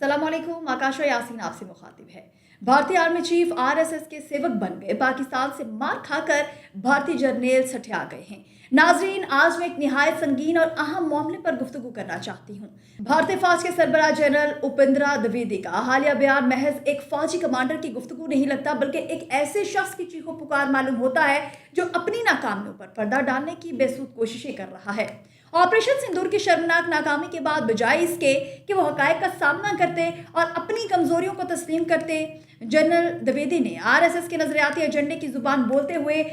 अस्सलाम वालेकुम। आकाशा यासीन आपसे मुखातिब है। भारतीय आर्मी चीफ आरएसएस के सेवक बन गए, पाकिस्तान से मार खाकर भारतीय जर्नल सठिया गए हैं। नाजरीन, आज मैं एक निहायत संगीन और अहम मामले पर गुफ्तगू करना चाहती हूँ। भारतीय फौज के सरबराह जनरल उपेंद्र द्विवेदी का हालिया बयान महज एक फौजी कमांडर की गुफ्तगू नहीं लगता, बल्कि एक ऐसे शख्स की चीखो पुकार मालूम होता है जो अपनी नाकामियों पर पर्दा डालने की बेसुध कोशिशें कर रहा है। ऑपरेशन सिंदूर की शर्मनाक नाकामी के बाद बजाय इसके कि वो हकायक का सामना करते और अपनी कमजोरियों को तस्लीम करते, जनरल द्विवेदी ने आरएसएस के नजरियाती एजेंडे की जुबान बोलते हुए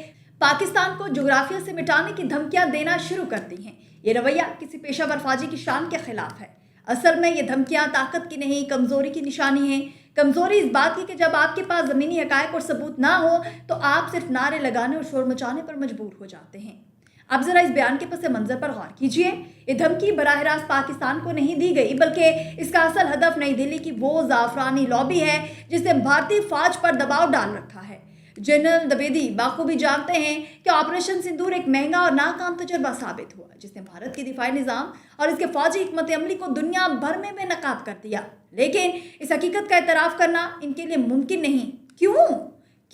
पाकिस्तान को जुग्राफिया से मिटाने की धमकियां देना शुरू कर दी हैं। ये रवैया किसी पेशावर फौजी की शान के खिलाफ है। असल में ये धमकियां ताकत की नहीं, कमजोरी की निशानी है। कमजोरी इस बात की कि जब आपके पास जमीनी हकायक और सबूत ना हो तो आप सिर्फ नारे लगाने और शोर मचाने पर मजबूर हो जाते हैं। अब जरा इस बयान के पस मंजर पर गौर कीजिए। ये धमकी बराह रास्त पाकिस्तान को नहीं दी गई, बल्कि इसका असल हदफ नई दिल्ली की वो जाफरानी लॉबी है जिसने भारतीय फौज पर दबाव डाल रखा है। जनरल द्विवेदी बाखूबी जानते हैं कि ऑपरेशन सिंदूर एक महंगा और नाकाम तजुर्बा साबित हुआ, जिसने भारत के दिफाई निज़ाम और इसके फौजी हिकमत अमली को दुनिया भर में बेनकाब कर दिया। लेकिन इस हकीकत का एतराफ़ करना इनके लिए मुमकिन नहीं। क्यों?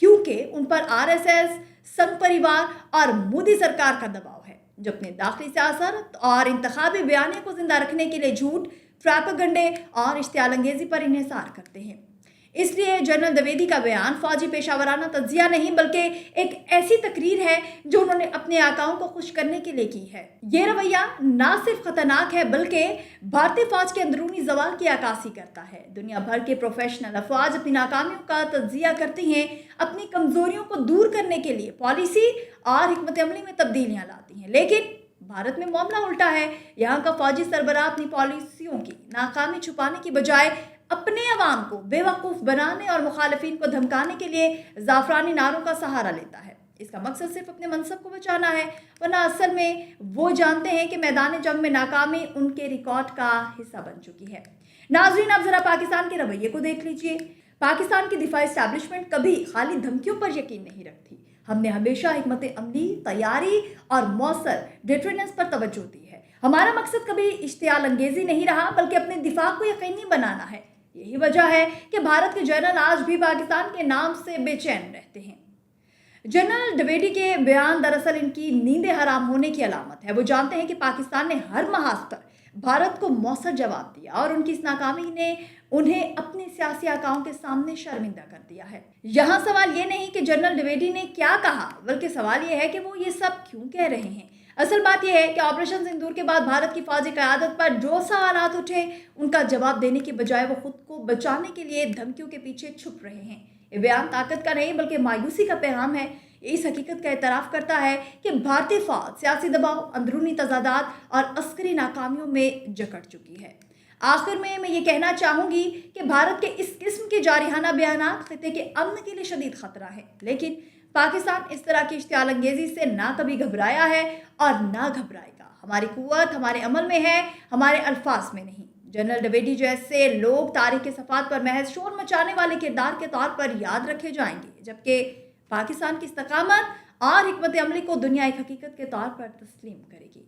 क्योंकि उन पर आरएसएस, संघ परिवार और मोदी सरकार का दबाव है, जो अपने दाखिली सियासत और इंतखाबी बयानियों को जिंदा रखने के लिए झूठ, प्रोपेगेंडे और इश्तियालंगेजी पर इन्हिसार करते हैं। इसलिए जनरल द्विवेदी का बयान फौजी पेशावराना तज्जिया नहीं, बल्कि एक ऐसी तकरीर है जो उन्होंने अपने आकाओं को खुश करने के लिए की है। ये रवैया ना सिर्फ खतरनाक है, बल्कि भारतीय फौज के अंदरूनी जवाल की अक्कासी करता है। दुनिया भर के प्रोफेशनल अफवाज अपनी नाकामियों का तज्जिया करती हैं, अपनी कमजोरियों को दूर करने के लिए पॉलिसी और हिकमत अमली में तब्दीलियां लाती हैं। लेकिन भारत में मामला उल्टा है। यहाँ का फौजी सरबराह अपनी पॉलिसियों की नाकामी छुपाने की बजाय अपने अवाम को बेवकूफ़ बनाने और मुखालिफिन को धमकाने के लिए जाफरानी नारों का सहारा लेता है। इसका मकसद सिर्फ अपने मनसब को बचाना है, वरना असल में वो जानते हैं कि मैदान जंग में नाकामी उनके रिकॉर्ड का हिस्सा बन चुकी है। नाजरीन, अब जरा पाकिस्तान के रवैये को देख लीजिए। पाकिस्तान की दिफाई एस्टैब्लिशमेंट कभी खाली धमकियों पर यकीन नहीं रखती। हमने हमेशा हिकमत अमली, तैयारी और मौसर डिटरेंस पर तवज्जो दी है। हमारा मकसद कभी इश्तियाल अंगेजी नहीं रहा, बल्कि अपने दिफा को यकीनी बनाना है। यही वजह है कि भारत के जनरल आज भी पाकिस्तान के नाम से बेचैन रहते हैं। जनरल द्विवेदी के बयान दरअसल इनकी नींदें हराम होने की अलामत है। वो जानते हैं कि पाकिस्तान ने हर महाज पर भारत को मौसर जवाब दिया और उनकी इस नाकामी ने उन्हें अपने सियासी आकाओं के सामने शर्मिंदा कर दिया है। यहाँ सवाल ये नहीं कि जनरल द्विवेदी ने क्या कहा, बल्कि सवाल ये है कि वो ये सब क्यों कह रहे हैं। असल बात यह है कि ऑपरेशन सिंदूर के बाद भारत की फौजी क़यादत पर जो सवालात उठे, उनका जवाब देने की बजाय वो खुद को बचाने के लिए धमकियों के पीछे छुप रहे हैं। ये बयान ताकत का नहीं, बल्कि मायूसी का पैगाम है। इस हकीकत का एतराफ़ करता है कि भारतीय फौज सियासी दबाव, अंदरूनी तजादात और अस्करी नाकामियों में जकड़ चुकी है। आखिर में मैं ये कहना चाहूँगी कि भारत के इस किस्म के जारिहाना बयानात खिते के अमन के लिए शदीद खतरा है। लेकिन पाकिस्तान इस तरह की इश्तियाल अंगेजी से ना कभी घबराया है और ना घबराएगा। हमारी कुव्वत हमारे अमल में है, हमारे अल्फाज में नहीं। जनरल द्विवेदी जैसे लोग तारीख के सफ़ात पर महज शोर मचाने वाले किरदार के तौर पर याद रखे जाएंगे, जबकि पाकिस्तान की इस्तकामत और हिकमत अमली को दुनिया एक हकीकत के तौर पर तस्लीम करेगी।